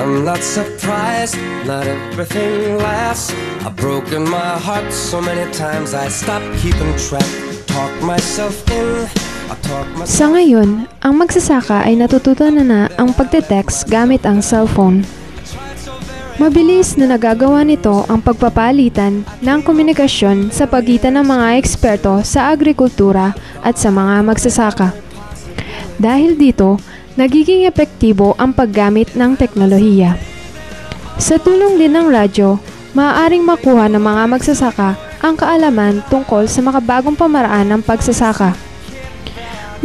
I'm not surprised, not everything lasts. I've broken my heart so many times I stopped keeping track. Talk myself in, I talk myself. Sa ngayon, ang magsasaka ay natututo na ang pagte-text gamit ang cellphone. Mabilis na nagagawa nito ang pagpapalitan ng komunikasyon sa pagitan ng mga eksperto sa agrikultura at sa mga magsasaka. Dahil dito, nagiging epektibo ang paggamit ng teknolohiya. Sa tulong din ng radyo, maaaring makuha ng mga magsasaka ang kaalaman tungkol sa makabagong pamaraan ng pagsasaka.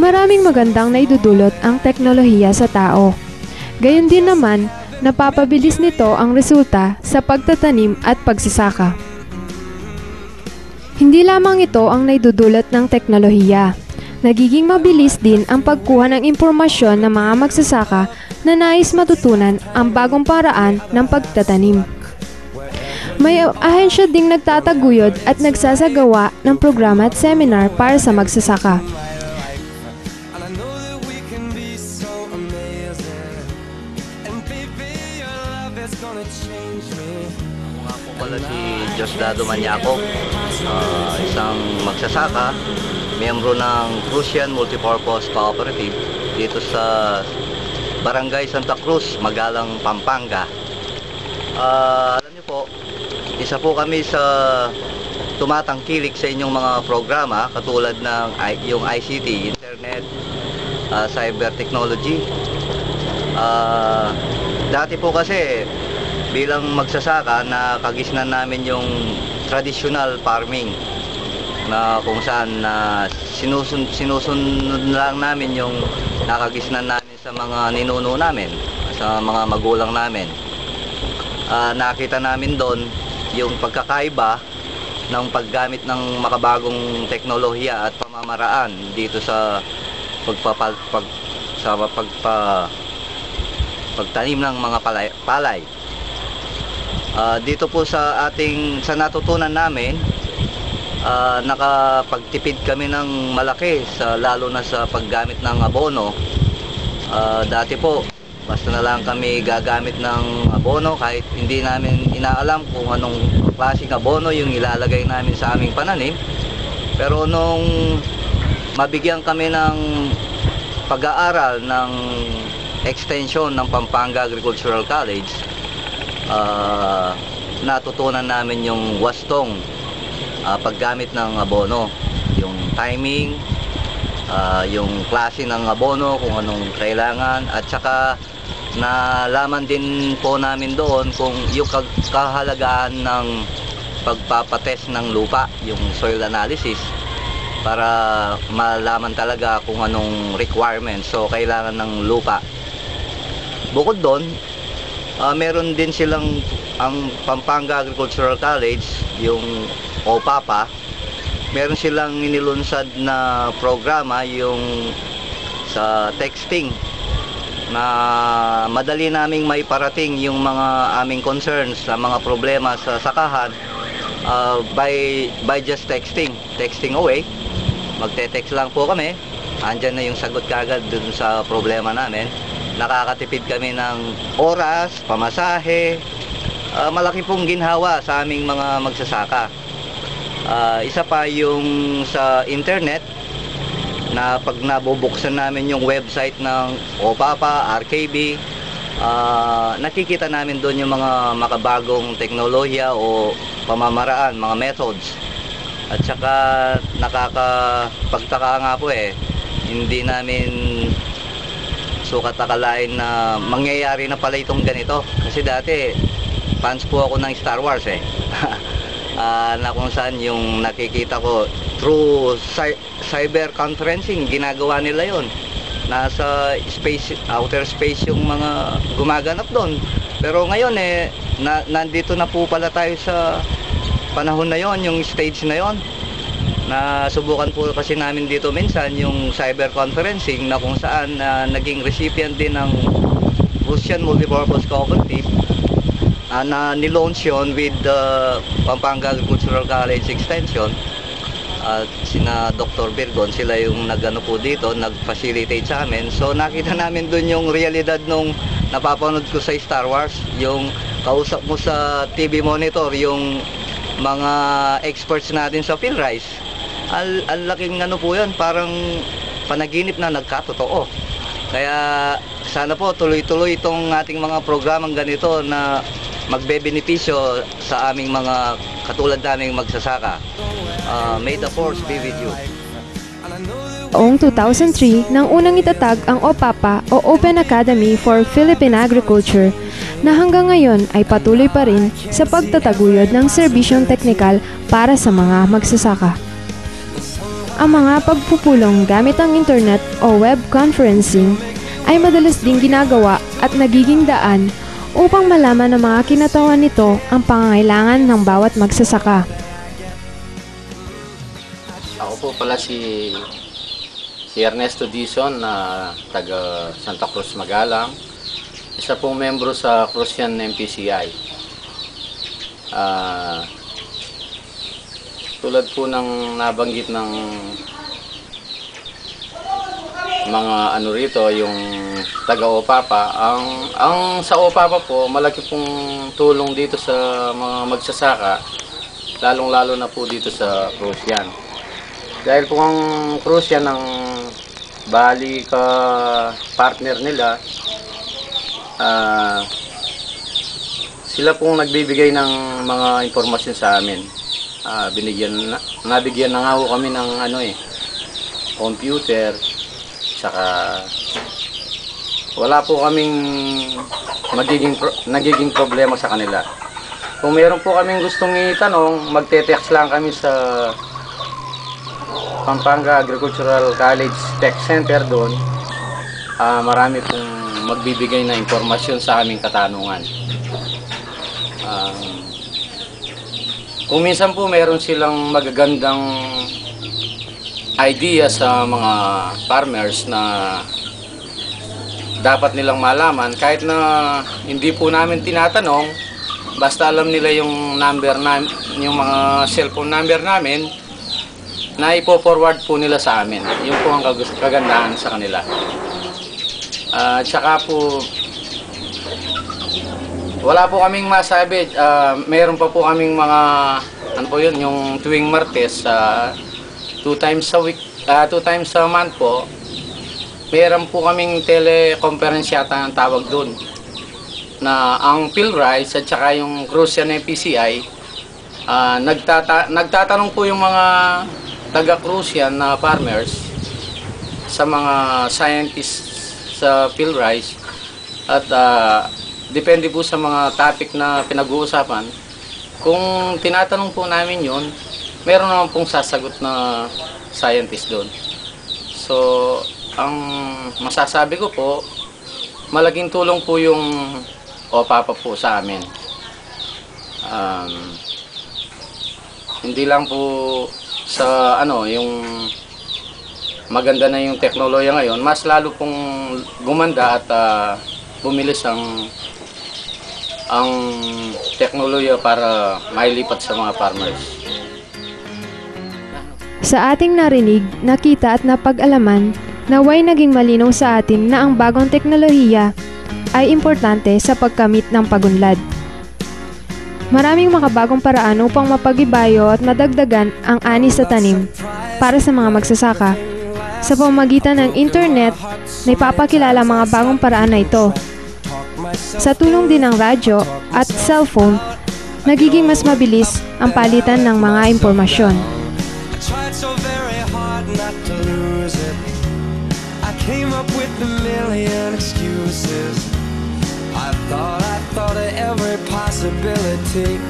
Maraming magandang naidudulot ang teknolohiya sa tao. Gayon din naman, napapabilis nito ang resulta sa pagtatanim at pagsasaka. Hindi lamang ito ang naidudulot ng teknolohiya. Nagiging mabilis din ang pagkuha ng impormasyon ng mga magsasaka na nais matutunan ang bagong paraan ng pagtatanim. May ahensya ding nagtataguyod at nagsasagawa ng programa at seminar para sa magsasaka. Pala si Diosdado Maniaco, isang magsasaka, miyembro ng Crucian Multipurpose Cooperative dito sa Barangay Santa Cruz, Magalang, Pampanga. Alam niyo po, isa po kami sa tumatangkilik sa inyong mga programa katulad ng yung ICT, Internet, Cyber Technology. Dati po kasi bilang magsasaka, nakagisnan namin yung traditional farming na kung saan sinusunod lang namin yung nakagisnan namin sa mga ninuno namin, sa mga magulang namin. Nakita namin doon yung pagkakaiba ng paggamit ng makabagong teknolohiya at pamamaraan dito sa pagtanim ng mga palay. Dito po sa natutunan namin, nakapagtipid kami ng malaki lalo na sa paggamit ng abono. Dati po, basta na lang kami gagamit ng abono kahit hindi namin inaalam kung anong klaseng abono yung ilalagay namin sa aming pananim. Pero nung mabigyan kami ng pag-aaral ng extension ng Pampanga Agricultural College, natutunan namin yung wastong paggamit ng abono, yung timing, yung klase ng abono, kung anong kailangan, at saka nalaman din po namin doon kung yung kahalagaan ng pagpapatest ng lupa, yung soil analysis, para malaman talaga kung anong requirements so kailangan ng lupa. Bukod doon, meron din silang ang Pampanga Agricultural College, yung OPAPA, meron silang inilunsad na programa yung sa texting na madali naming maiparating yung mga aming concerns sa mga problema sa sakahan by just texting away. Magte-text lang po kami, andyan na yung sagot kagad dun sa problema namin. Nakakatipid kami ng oras, pamasahe, malaki pong ginhawa sa aming mga magsasaka. Isa pa yung sa internet, na pag nabubuksan namin yung website ng OPAPA, RKB, nakikita namin doon yung mga makabagong teknolohiya o pamamaraan, mga methods. At saka nakakapagtaka nga po hindi namin sukat akalain na mangyayari na pala itong ganito. Kasi dati, fans po ako ng Star Wars na kung saan yung nakikita ko through cyber conferencing, ginagawa nila yon. Nasa space, outer space yung mga gumaganap doon. Pero ngayon nandito na po pala tayo sa panahon na yon, yung stage na yon. Nasubukan po kasi namin dito minsan yung cyber conferencing na kung saan naging recipient din ng Crucian Multipurpose Cooperative na nilaunch yun with the Pampanga Agricultural College Extension. at sina Dr. Virgon, sila yung nag-ano po dito, nag-facilitate sa amin. So nakita namin dun yung realidad nung napapanood ko sa Star Wars, yung kausap mo sa TV monitor, yung mga experts natin sa PhilRise. Ang laking ano po yan, parang panaginip na nagkatotoo. Kaya sana po tuloy-tuloy itong ating mga programang ganito na magbebenepisyo sa aming mga katulad naming magsasaka. May the force be with you. Noong 2003 nang unang itatag ang OPAPA o Open Academy for Philippine Agriculture na hanggang ngayon ay patuloy pa rin sa pagtataguyod ng serbisyong teknikal para sa mga magsasaka. Ang mga pagpupulong gamit ang internet o web conferencing ay madalas ding ginagawa at nagiging daan upang malaman ng mga kinatawan nito ang pangangailangan ng bawat magsasaka. Ako po pala si Ernesto Dizon na taga Santa Cruz, Magalang. Isa pong membro sa Crucian MPCI. Tulad po ng nabanggit ng mga ano rito, yung taga OPAPA, ang sa OPAPA po, malaki pong tulong dito sa mga magsasaka, lalong-lalo na po dito sa Crucian. Dahil po ang Crucian ang bali ka partner nila, sila pong nagbibigay ng mga impormasyon sa amin. Nabigyan na nga ho kami ng computer, saka wala po kaming nagiging problema sa kanila. Kung meron po kaming gustong itanong, magte-text lang kami sa Pampanga Agricultural College Tech Center doon. Marami pong magbibigay na impormasyon sa aming katanungan. Kung minsan po meron silang magagandang idea sa mga farmers na dapat nilang malaman, kahit na hindi po namin tinatanong, basta alam nila yung number yung mga cellphone number namin, na ipo-forward po nila sa amin. Yun po ang kagandahan sa kanila. Tsaka po, wala po kaming masabi. Meron pa po kaming mga, yung tuwing Martes, 2 times a month po, meron po kaming teleconference yata ang tawag doon. Na ang PhilRise at saka yung Crucian MPCI, nagtatanong po yung mga taga-Crucian na farmers sa mga scientists sa PhilRise at depende po sa mga topic na pinag-uusapan. Kung tinatanong po namin yun, meron naman pong sasagot na scientist doon. So, ang masasabi ko po, malaking tulong po yung OPAPA po sa amin. Hindi lang po sa yung maganda na yung teknolohiya ngayon, mas lalo pong gumanda at bumilis ang teknolohiya para mailipat sa mga farmers. Sa ating narinig, nakita at napag-alaman, naway naging malinaw sa atin na ang bagong teknolohiya ay importante sa pagkamit ng pagunlad. Maraming makabagong paraan upang mapagibayo at madagdagan ang ani sa tanim para sa mga magsasaka. Sa pamamagitan ng internet, naipapakilala mga bagong paraan na ito. Sa tulong din ng radyo at cellphone, nagiging mas mabilis ang palitan ng mga impormasyon. I thought of every possibility.